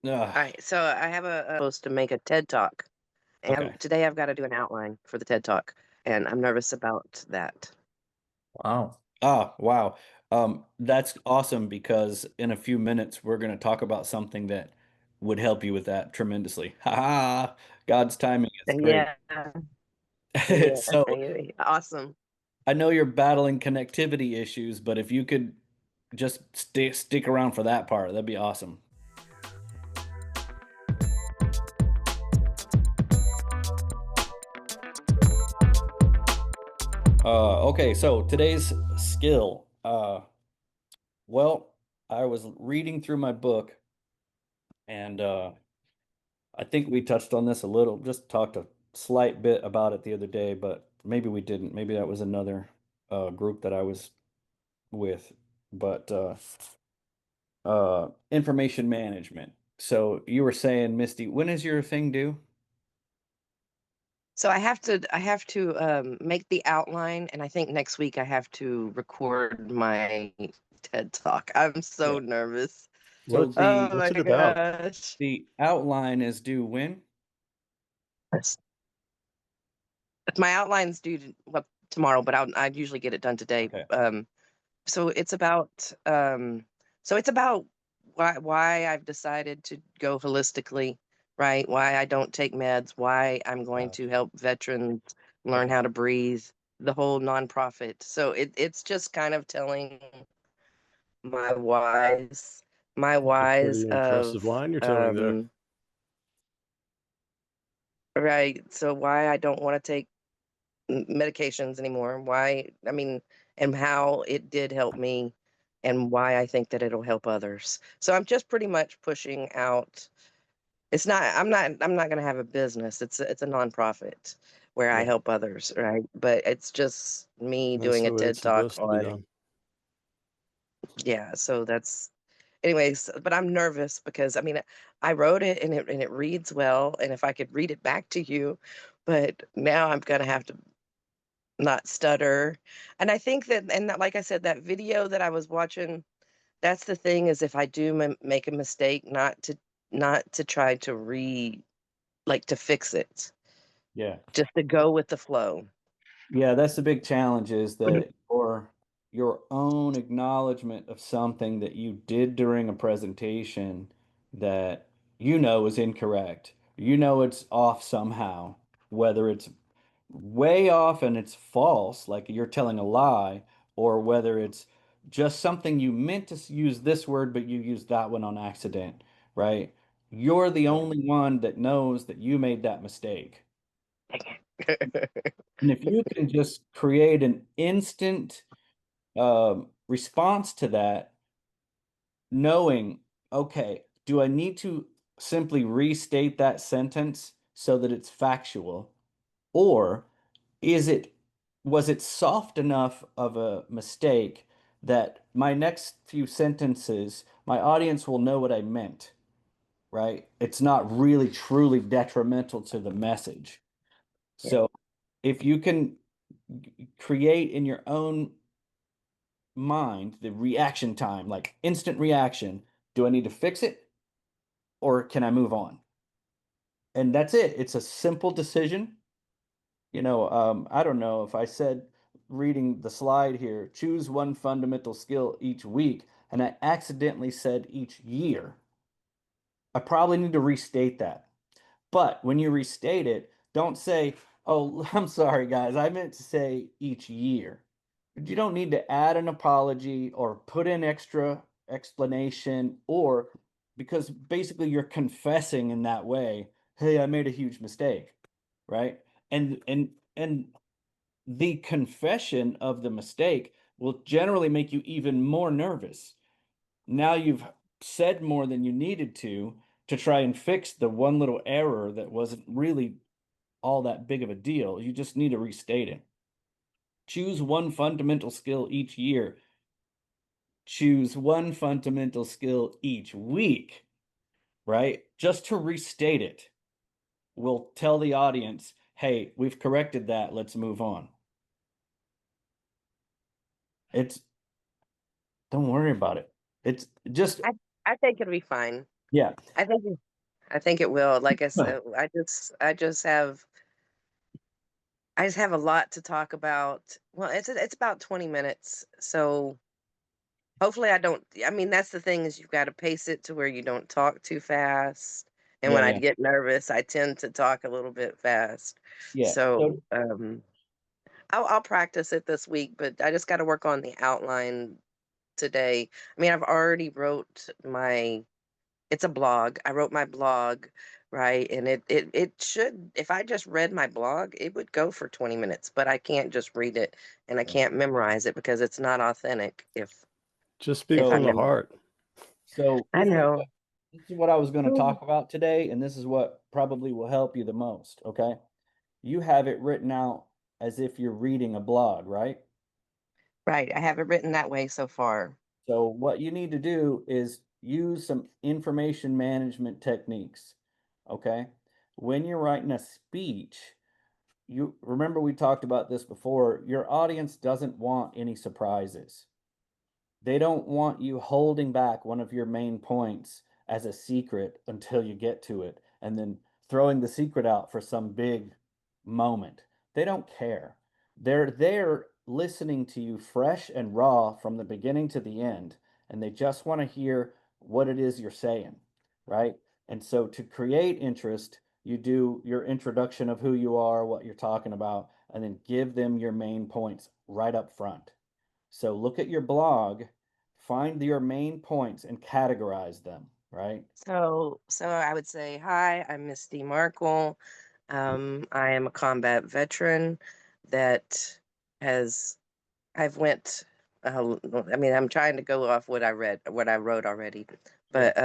Ugh, All right, so I have a supposed to make a TED Talk, okay. and today I've got to do an outline for the TED Talk, and I'm nervous about that. Wow. Wow. That's awesome because in a few minutes we're going to talk about something that would help you with that tremendously. Ha ha! God's timing is great. Yeah, yeah, So yeah, awesome. I know you're battling connectivity issues, but if you could just stick around for that part, that'd be awesome. Okay, so today's skill. Well, I was reading through my book and I think we touched on this a little, just talked a slight bit about it the other day, but maybe we didn't. Maybe that was another group that I was with. But information management. So you were saying, Misty, when is your thing due? So I have to make the outline, and I think next week I have to record my TED Talk. I'm Yeah. so nervous. So What Oh what's my it about? gosh. the outline is due when? My outline's due tomorrow, but I'd usually get it done today. Okay. So it's about so it's about why I've decided to go holistically, right? Why I don't take meds, why I'm going to Gotcha. help veterans learn Okay. how to breathe, the whole nonprofit. So it's just kind of telling my whys, my That's a whys pretty impressive of line you're telling there. right. So why I don't want to take medications anymore. Why, I mean, and how it did help me and why I think that it'll help others. So I'm just pretty much pushing out. I'm not going to have a business. It's a nonprofit where I Yeah. help others, right? But it's just me That's doing a the way TED it's Talk supposed to be on, done. yeah, so that's anyways, but I'm nervous because I mean, I wrote it and it reads well, and if I could read it back to you, but now I'm going to have to not stutter. And I think that, and that, like I said, that video that I was watching, that's the thing is if I do make a mistake, not to try to like to fix it, Yeah. just to go with the flow. Yeah, that's the big challenge is that your own acknowledgement of something that you did during a presentation that you know is incorrect. You know it's off somehow, whether it's way off and it's false, like you're telling a lie, or whether it's just something you meant to use this word, but you used that one on accident, right? You're the only one that knows that you made that mistake. And if you can just create an instant response to that, knowing, okay, do I need to simply restate that sentence so that it's factual? Or is it, was it soft enough of a mistake that my next few sentences, my audience will know what I meant, right? It's not really truly detrimental to the message. So if you can create in your own mind the reaction time, like instant reaction. Do I need to fix it or can I move on? And that's it. It's a simple decision. I don't know if I said reading the slide here, choose one fundamental skill each week, and I accidentally said each year. I probably need to restate that. But when you restate it, don't say, oh, I'm sorry, guys, I meant to say each year. You don't need to add an apology or put in extra explanation or because basically you're confessing in that way, hey, I made a huge mistake, right? And the confession of the mistake will generally make you even more nervous. Now you've said more than you needed to try and fix the one little error that wasn't really all that big of a deal. You just need to restate it. Choose one fundamental skill each year. Choose one fundamental skill each week, right? Just to restate it. We'll tell the audience, hey, we've corrected that. Let's move on. It's, don't worry about it. It's just, I I think it'll be fine. Yeah. I think I think it will. Like I said, I just have a lot to talk about. Well, it's about 20 minutes. So hopefully I don't I mean that's the thing is you've got to pace it to where you don't talk too fast. And Yeah, when I yeah, get nervous, I tend to talk a little bit fast. yeah. So, So, I'll practice it this week, but I just got to work on the outline today. I mean, I've already wrote my it's a blog. I wrote my blog, right? And it should if I just read my blog, it would go for 20 minutes, but I can't just read it and I can't memorize it because it's not authentic Just speak if I from the so, memorize. heart. so I know. this is what I was going to Mm. talk about today, and this is what probably will help you the most. Okay. You have it written out as if you're reading a blog, right? Right. I have it written that way so far. So what you need to do is use some information management techniques. Okay. When you're writing a speech, you remember we talked about this before, your audience doesn't want any surprises. They don't want you holding back one of your main points as a secret until you get to it and then throwing the secret out for some big moment. They don't care. They're there listening to you fresh and raw from the beginning to the end, and they just want to hear what it is you're saying, right? And so to create interest, you do your introduction of who you are, what you're talking about, and then give them your main points right up front. So look at your blog, find your main points and categorize them, right? So I would say, hi, I'm Misty Markle. I am a combat veteran that has I've went. I mean, I'm trying to go off what I wrote already, Sure. but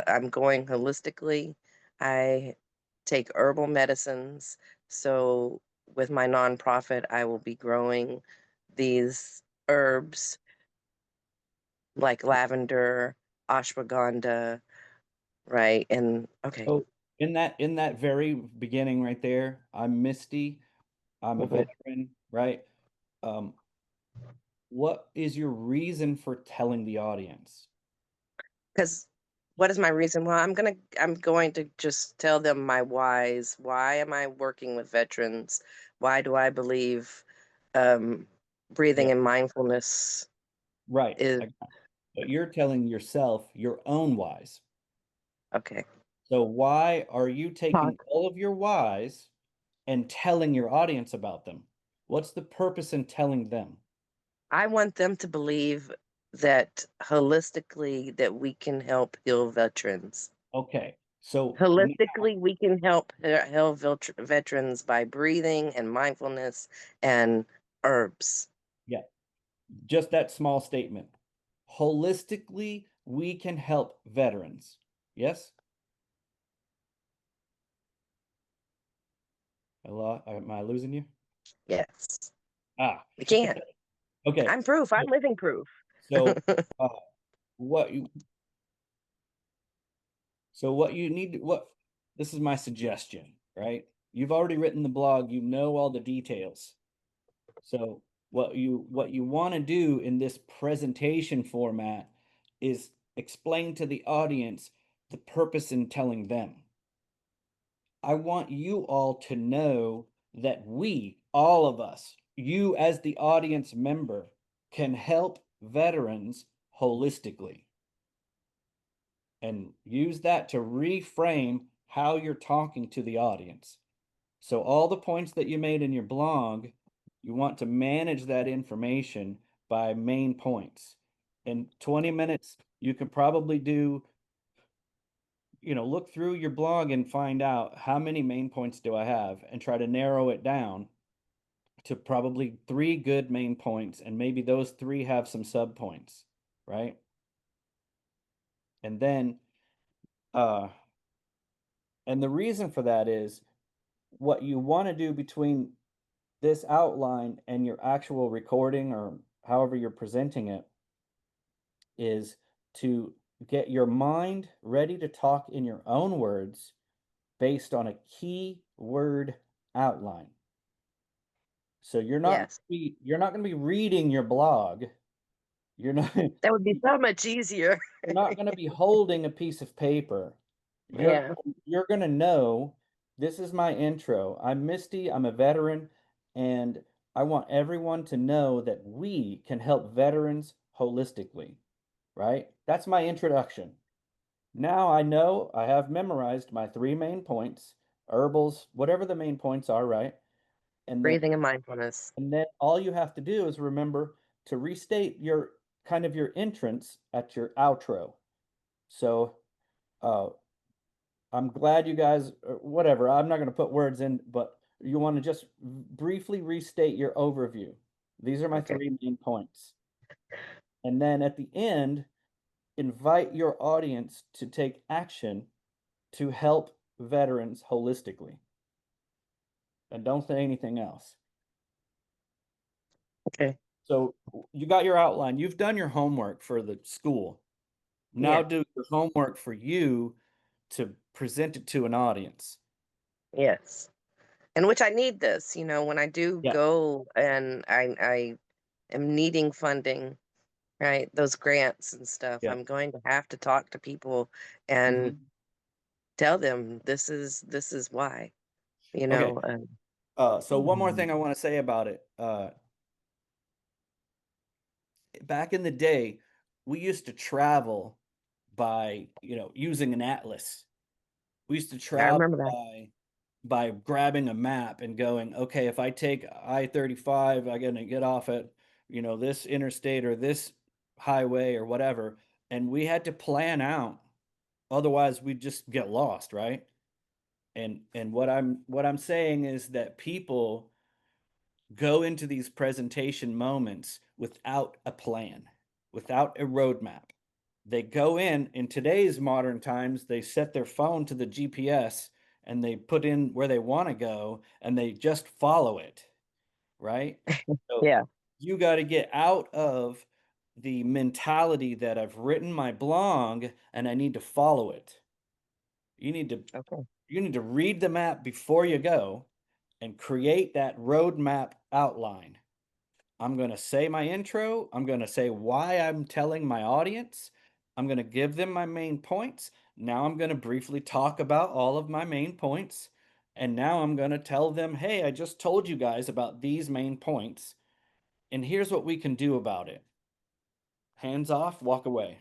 I'm going holistically. I take herbal medicines. So with my nonprofit, I will be growing these herbs like lavender, ashwagandha, right? And okay, So in that very beginning right there, I'm Misty, I'm a veteran, right? Um, what is your reason for telling the audience? because what is my reason? Well, I'm going to just tell them my whys. Why am I working with veterans? Why do I believe um, breathing Yeah, and mindfulness right. is But you're telling yourself your own whys. okay? So why are you taking Talk. all of your whys and telling your audience about them? What's the purpose in telling them? I want them to believe that holistically that we can help heal veterans. Okay. So Holistically, we can help veterans by breathing and mindfulness and herbs. yeah, just that small statement. Holistically, we can help veterans. Yes? Hello? Am I losing you? Yes, Ah, we can. okay. I'm proof. I'm living proof. So, uh, what you what you need to, what this is my suggestion, right? You've already written the blog, you know all the details. So what you want to do in this presentation format is explain to the audience the purpose in telling them. I want you all to know that we, all of us, you as the audience member, can help veterans holistically and use that to reframe how you're talking to the audience. So, all the points that you made in your blog, you want to manage that information by main points. In 20 minutes, you can probably do, look through your blog and find out how many main points do I have and try to narrow it down to probably three good main points. And maybe those three have some sub points, right? And then, uh, and the reason for that is what you want to do between this outline and your actual recording or however you're presenting it is to get your mind ready to talk in your own words based on a key word outline. So Yes. you're not going to be reading your blog. You're not That would be so much easier. you're not going to be holding a piece of paper. You're Yeah. you're going to know this is my intro. I'm Misty, I'm a veteran, and I want everyone to know that we can help veterans holistically, right? That's my introduction. Now I know I have memorized my three main points, herbals, whatever the main points are, right? And then Breathing and mindfulness. all you have to do is remember to restate your kind of your entrance at your outro. So uh, I'm glad you guys, whatever, I'm not going to put words in, but you want to just briefly restate your overview. These are my Okay. three main points. And then at the end, invite your audience to take action to help veterans holistically. And don't say anything else. Okay. So you got your outline. You've done your homework for the school. Now Yeah. do your homework for you to present it to an audience. Yes. And which I need this, when I do Yeah. go and I am needing funding, right? Those grants and stuff. Yeah. I'm going to have to talk to people and Mhm. tell them this is why, you Okay. know. Um, So one more thing I want to say about it. Back in the day, we used to travel by, using an atlas. We used to I travel remember that. by grabbing a map and going, okay, if I take I-35, I'm gonna get off at, this interstate or this highway or whatever. And we had to plan out. Otherwise, we'd just get lost, right? And what I'm saying is that people go into these presentation moments without a plan, without a roadmap. They go in today's modern times, they set their phone to the GPS and they put in where they want to go and they just follow it, right? So Yeah. you got to get out of the mentality that I've written my blog and I need to follow it. You need to Okay. you need to read the map before you go and create that roadmap outline. I'm going to say my intro. I'm going to say why I'm telling my audience. I'm going to give them my main points. Now I'm going to briefly talk about all of my main points. And now I'm going to tell them, hey, I just told you guys about these main points. And here's what we can do about it. Hands off, walk away.